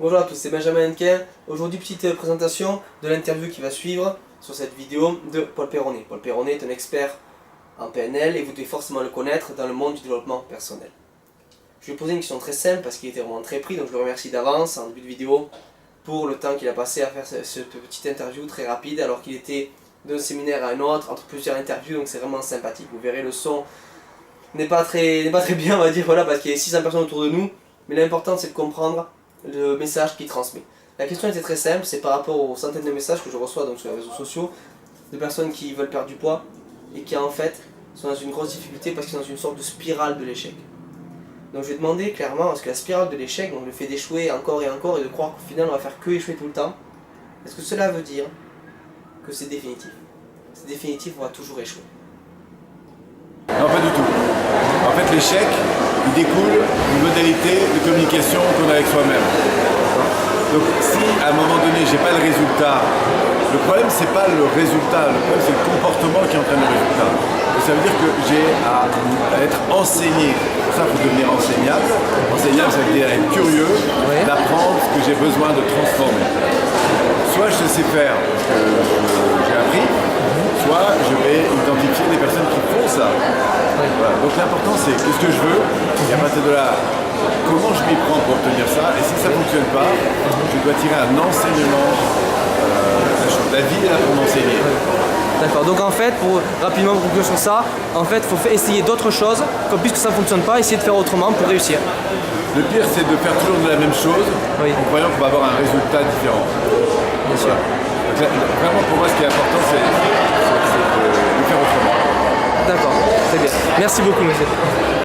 Bonjour à tous, c'est Benjamin Hennequin. Aujourd'hui, petite présentation de l'interview qui va suivre sur cette vidéo de Paul Perronnet. Paul Perronnet est un expert en PNL et vous devez forcément le connaître dans le monde du développement personnel. Je lui ai posé une question très simple parce qu'il était vraiment très pris, donc je le remercie d'avance en début de vidéo pour le temps qu'il a passé à faire cette petite interview très rapide alors qu'il était d'un séminaire à un autre, entre plusieurs interviews, donc c'est vraiment sympathique. Vous verrez, le son n'est pas très bien, on va dire, voilà, parce qu'il y a 600 personnes autour de nous, mais l'important c'est de comprendre le message qu'il transmet. La question était très simple, c'est par rapport aux centaines de messages que je reçois donc sur les réseaux sociaux, de personnes qui veulent perdre du poids et qui en fait sont dans une grosse difficulté parce qu'ils sont dans une sorte de spirale de l'échec. Donc je vais demander clairement, parce que la spirale de l'échec, donc le fait d'échouer encore et encore et de croire qu'au final on va faire que échouer tout le temps, est-ce que cela veut dire que c'est définitif? C'est définitif, on va toujours échouer. Non, pas du tout. En fait, l'échec, il découle d'une modalité de communication qu'on a avec soi-même. Donc, si à un moment donné, j'ai pas le résultat, le problème, c'est pas le résultat, le problème, c'est le comportement qui entraîne le résultat. Et ça veut dire que j'ai à être enseigné. Pour ça, il faut devenir enseignable. Enseignable, ça veut dire être curieux, d'apprendre ce que j'ai besoin de transformer. Soit je sais faire ce que j'ai appris, soit je vais identifier des personnes qui font ça. Voilà. Donc l'important c'est qu'est-ce que je veux, et à partir de là, comment je m'y prends pour obtenir ça, et si ça ne fonctionne pas, je dois tirer un enseignement. La vie est là pour m'enseigner. D'accord, donc en fait, pour rapidement conclure sur ça, en fait, il faut essayer d'autres choses, comme puisque ça ne fonctionne pas, essayer de faire autrement pour réussir. Le pire, c'est de faire toujours de la même chose, en croyant qu'on va avoir un résultat différent. Bien sûr. Donc, vraiment, pour moi, ce qui est important, c'est de faire autrement. D'accord, très bien. Merci beaucoup, monsieur.